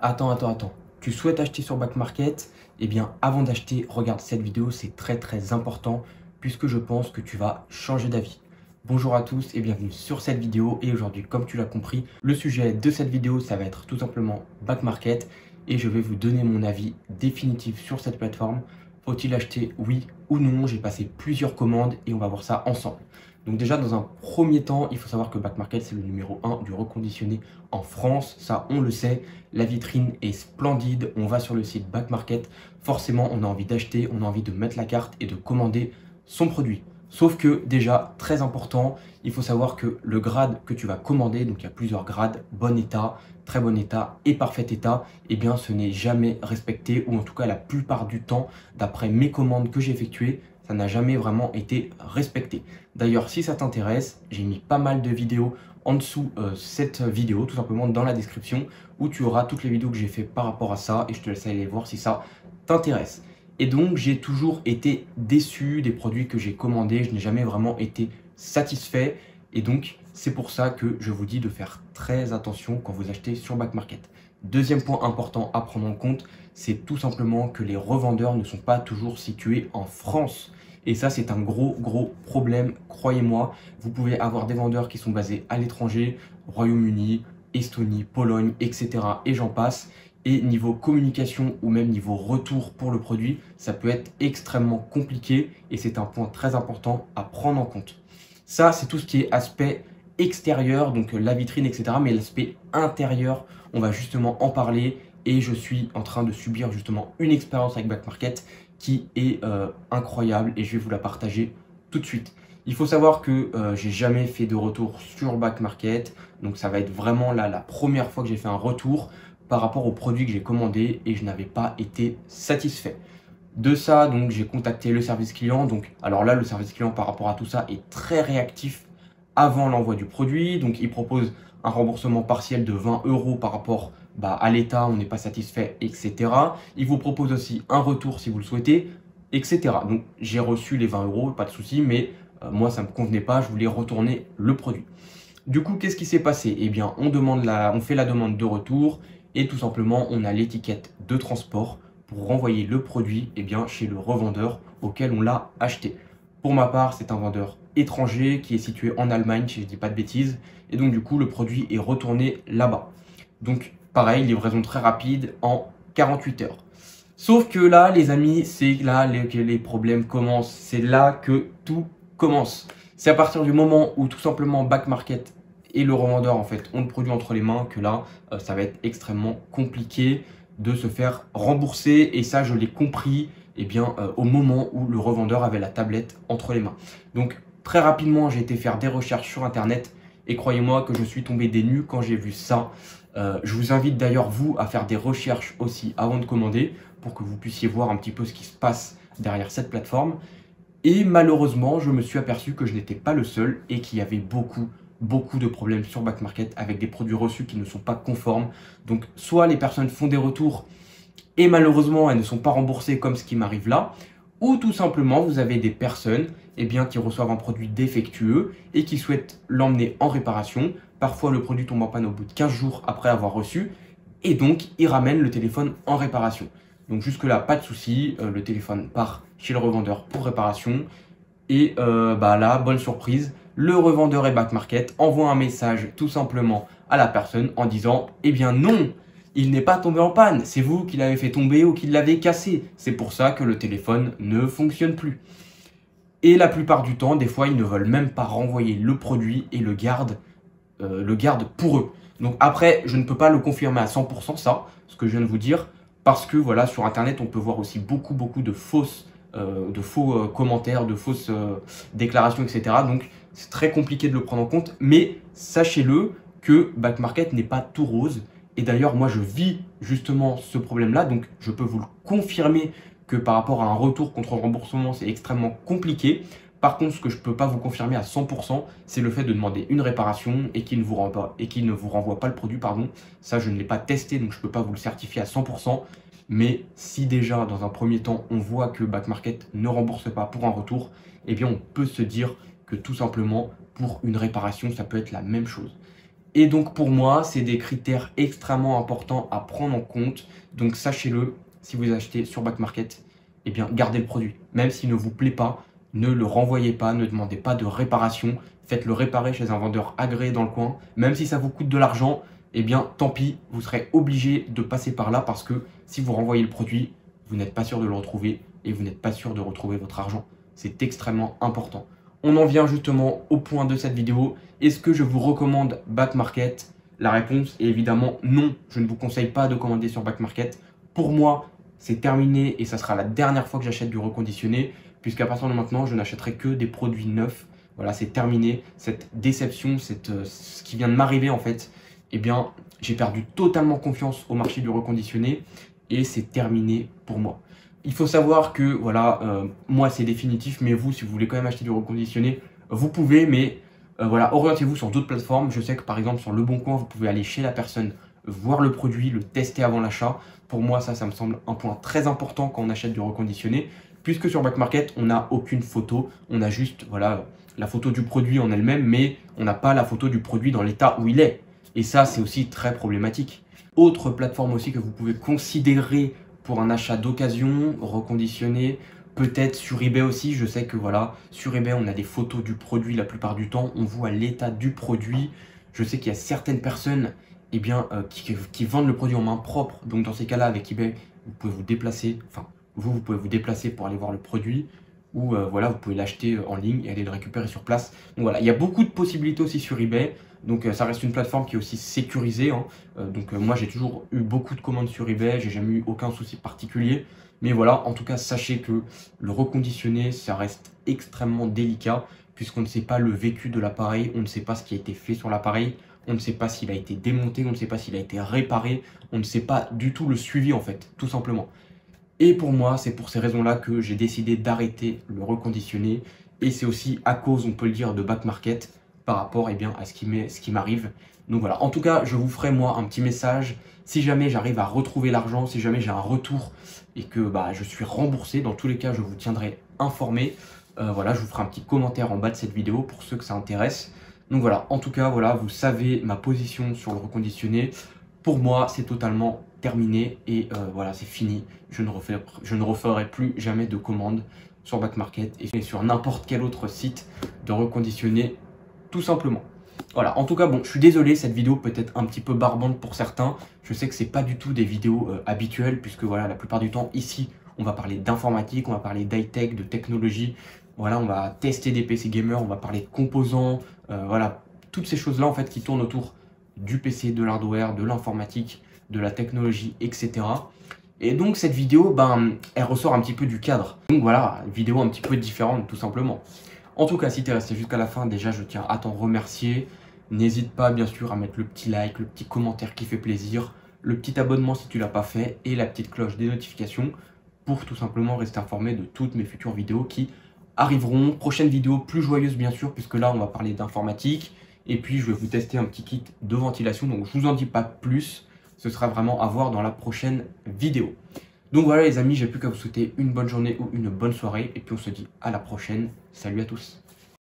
Attends. Tu souhaites acheter sur Back Market? Eh bien, avant d'acheter, regarde cette vidéo, c'est très important puisque je pense que tu vas changer d'avis. Bonjour à tous et bienvenue sur cette vidéo. Et aujourd'hui, comme tu l'as compris, le sujet de cette vidéo, ça va être tout simplement Back Market et je vais vous donner mon avis définitif sur cette plateforme. Faut-il acheter, oui ou non? J'ai passé plusieurs commandes et on va voir ça ensemble. Donc déjà, dans un premier temps, il faut savoir que Back Market, c'est le numéro 1 du reconditionné en France. Ça, on le sait. La vitrine est splendide. On va sur le site Back Market. Forcément, on a envie d'acheter, on a envie de mettre la carte et de commander son produit. Sauf que déjà, très important, il faut savoir que le grade que tu vas commander, donc il y a plusieurs grades, bon état, très bon état et parfait état, eh bien ce n'est jamais respecté, ou en tout cas la plupart du temps, d'après mes commandes que j'ai effectuées, ça n'a jamais vraiment été respecté. D'ailleurs, si ça t'intéresse, j'ai mis pas mal de vidéos en dessous cette vidéo, tout simplement dans la description, où tu auras toutes les vidéos que j'ai fait par rapport à ça, et je te laisse aller voir si ça t'intéresse. Et donc, j'ai toujours été déçu des produits que j'ai commandés, je n'ai jamais vraiment été satisfait, et donc c'est pour ça que je vous dis de faire très attention quand vous achetez sur Back Market. Deuxième point important à prendre en compte, c'est tout simplement que les revendeurs ne sont pas toujours situés en France. Et ça, c'est un gros problème, croyez-moi. Vous pouvez avoir des vendeurs qui sont basés à l'étranger, Royaume-Uni, Estonie, Pologne, etc. Et j'en passe. Et niveau communication ou même niveau retour pour le produit, ça peut être extrêmement compliqué et c'est un point très important à prendre en compte. Ça, c'est tout ce qui est aspect extérieur, donc la vitrine, etc. Mais l'aspect intérieur, on va justement en parler et je suis en train de subir justement une expérience avec Back Market qui est incroyable et je vais vous la partager tout de suite. Il faut savoir que j'ai jamais fait de retour sur Back Market, donc ça va être vraiment là la première fois que j'ai fait un retour par rapport au produit que j'ai commandé et je n'avais pas été satisfait. De ça, donc j'ai contacté le service client. Donc, alors là, le service client par rapport à tout ça est très réactif avant l'envoi du produit. Donc, il propose un remboursement partiel de 20 € par rapport à l'état, on n'est pas satisfait, etc. Il vous propose aussi un retour si vous le souhaitez, etc. Donc, j'ai reçu les 20 €, pas de souci, mais moi, ça ne me convenait pas, je voulais retourner le produit. Du coup, qu'est-ce qui s'est passé? Eh bien, on fait la demande de retour et tout simplement, on a l'étiquette de transport pour renvoyer le produit chez le revendeur auquel on l'a acheté. Pour ma part, c'est un vendeur étranger qui est situé en Allemagne, si je ne dis pas de bêtises. Et donc, du coup, le produit est retourné là-bas. Donc, pareil, livraison très rapide en 48 heures. Sauf que là, les amis, c'est là que les problèmes commencent. C'est là que tout commence. C'est à partir du moment où tout simplement Back Market et le revendeur en fait ont le produit entre les mains que là, ça va être extrêmement compliqué de se faire rembourser. Et ça, je l'ai compris au moment où le revendeur avait la tablette entre les mains. Donc très rapidement, j'ai été faire des recherches sur Internet et croyez-moi que je suis tombé des nues quand j'ai vu ça. Je vous invite d'ailleurs, vous, à faire des recherches aussi avant de commander pour que vous puissiez voir un petit peu ce qui se passe derrière cette plateforme. Et malheureusement, je me suis aperçu que je n'étais pas le seul et qu'il y avait beaucoup de problèmes sur Back Market avec des produits reçus qui ne sont pas conformes. Donc, soit les personnes font des retours et malheureusement, elles ne sont pas remboursées comme ce qui m'arrive là, ou tout simplement, vous avez des personnes qui reçoivent un produit défectueux et qui souhaitent l'emmener en réparation. Parfois, le produit tombe en panne au bout de 15 jours après avoir reçu et donc, ils ramènent le téléphone en réparation. Donc jusque-là, pas de souci, le téléphone part chez le revendeur pour réparation. Et là, bonne surprise, le revendeur et Back Market envoient un message tout simplement à la personne en disant « Eh bien non, il n'est pas tombé en panne, c'est vous qui l'avez fait tomber ou qui l'avez cassé. C'est pour ça que le téléphone ne fonctionne plus. » Et la plupart du temps, des fois, ils ne veulent même pas renvoyer le produit et le gardent pour eux. Donc après, je ne peux pas le confirmer à 100% ça, ce que je viens de vous dire, parce que voilà, sur Internet, on peut voir aussi beaucoup de faux commentaires, de fausses déclarations, etc. Donc, c'est très compliqué de le prendre en compte. Mais sachez-le que Back Market n'est pas tout rose. Et d'ailleurs, moi, je vis justement ce problème-là. Donc, je peux vous le confirmer que par rapport à un retour contre remboursement, c'est extrêmement compliqué. Par contre, ce que je ne peux pas vous confirmer à 100%, c'est le fait de demander une réparation et qu'il ne vous renvoie pas le produit. Pardon. Ça, je ne l'ai pas testé, donc je ne peux pas vous le certifier à 100%. Mais si déjà, dans un premier temps, on voit que Back Market ne rembourse pas pour un retour, eh bien, on peut se dire que tout simplement, pour une réparation, ça peut être la même chose. Et donc pour moi, c'est des critères extrêmement importants à prendre en compte. Donc sachez-le, si vous achetez sur Back Market, eh bien gardez le produit. Même s'il ne vous plaît pas, ne le renvoyez pas, ne demandez pas de réparation. Faites-le réparer chez un vendeur agréé dans le coin. Même si ça vous coûte de l'argent, eh bien tant pis, vous serez obligé de passer par là parce que si vous renvoyez le produit, vous n'êtes pas sûr de le retrouver et vous n'êtes pas sûr de retrouver votre argent. C'est extrêmement important. On en vient justement au point de cette vidéo. Est-ce que je vous recommande Back Market? La réponse est évidemment non. Je ne vous conseille pas de commander sur Back Market. Pour moi, c'est terminé et ça sera la dernière fois que j'achète du reconditionné, puisqu'à partir de maintenant, je n'achèterai que des produits neufs. Voilà, c'est terminé. Cette déception, ce qui vient de m'arriver en fait, eh bien, j'ai perdu totalement confiance au marché du reconditionné et c'est terminé pour moi. Il faut savoir que, voilà, moi c'est définitif, mais vous, si vous voulez quand même acheter du reconditionné, vous pouvez, mais voilà, orientez-vous sur d'autres plateformes. Je sais que par exemple sur Le Bon Coin, vous pouvez aller chez la personne, voir le produit, le tester avant l'achat. Pour moi, ça me semble un point très important quand on achète du reconditionné, puisque sur Back Market, on n'a aucune photo, on a juste, voilà, la photo du produit en elle-même, mais on n'a pas la photo du produit dans l'état où il est. Et ça, c'est aussi très problématique. Autre plateforme aussi que vous pouvez considérer pour un achat d'occasion, reconditionné, peut-être sur eBay aussi. Je sais que voilà, sur eBay, on a des photos du produit la plupart du temps. On voit l'état du produit. Je sais qu'il y a certaines personnes eh bien, qui vendent le produit en main propre. Donc dans ces cas-là, avec eBay, vous pouvez vous déplacer. Enfin, vous pouvez vous déplacer pour aller voir le produit. Ou voilà, vous pouvez l'acheter en ligne et aller le récupérer sur place. Donc voilà, il y a beaucoup de possibilités aussi sur eBay. Donc ça reste une plateforme qui est aussi sécurisée. Hein. Moi j'ai toujours eu beaucoup de commandes sur eBay, j'ai jamais eu aucun souci particulier. Mais voilà, en tout cas sachez que le reconditionné, ça reste extrêmement délicat puisqu'on ne sait pas le vécu de l'appareil, on ne sait pas ce qui a été fait sur l'appareil, on ne sait pas s'il a été démonté, on ne sait pas s'il a été réparé, on ne sait pas du tout le suivi en fait, tout simplement. Et pour moi, c'est pour ces raisons-là que j'ai décidé d'arrêter le reconditionné. Et c'est aussi à cause, on peut le dire, de Back Market par rapport eh bien, à ce qui m'arrive. Donc voilà, en tout cas, je vous ferai moi un petit message. Si jamais j'arrive à retrouver l'argent, si jamais j'ai un retour et que je suis remboursé, dans tous les cas, je vous tiendrai informé. Voilà, je vous ferai un petit commentaire en bas de cette vidéo pour ceux que ça intéresse. Donc voilà, en tout cas, voilà, vous savez ma position sur le reconditionné. Pour moi, c'est totalement terminé et voilà, c'est fini. Je ne referai plus jamais de commandes sur Back Market et sur n'importe quel autre site de reconditionné, tout simplement. Voilà, en tout cas, bon, je suis désolé, cette vidéo peut être un petit peu barbante pour certains. Je sais que c'est pas du tout des vidéos habituelles, puisque voilà, la plupart du temps, ici, on va parler d'informatique, on va parler d'high-tech, de technologie. Voilà, on va tester des PC gamers, on va parler de composants, voilà, toutes ces choses-là, en fait, qui tournent autour du PC, de l'hardware, de l'informatique, de la technologie, etc. Et donc cette vidéo, elle ressort un petit peu du cadre. Donc voilà, une vidéo un petit peu différente tout simplement. En tout cas, si tu es resté jusqu'à la fin, déjà je tiens à t'en remercier. N'hésite pas bien sûr à mettre le petit like, le petit commentaire qui fait plaisir, le petit abonnement si tu l'as pas fait et la petite cloche des notifications pour tout simplement rester informé de toutes mes futures vidéos qui arriveront. Prochaine vidéo plus joyeuse bien sûr, puisque là on va parler d'informatique. Et puis je vais vous tester un petit kit de ventilation, donc je vous en dis pas plus. Ce sera vraiment à voir dans la prochaine vidéo. Donc voilà les amis, j'ai plus qu'à vous souhaiter une bonne journée ou une bonne soirée. Et puis on se dit à la prochaine. Salut à tous.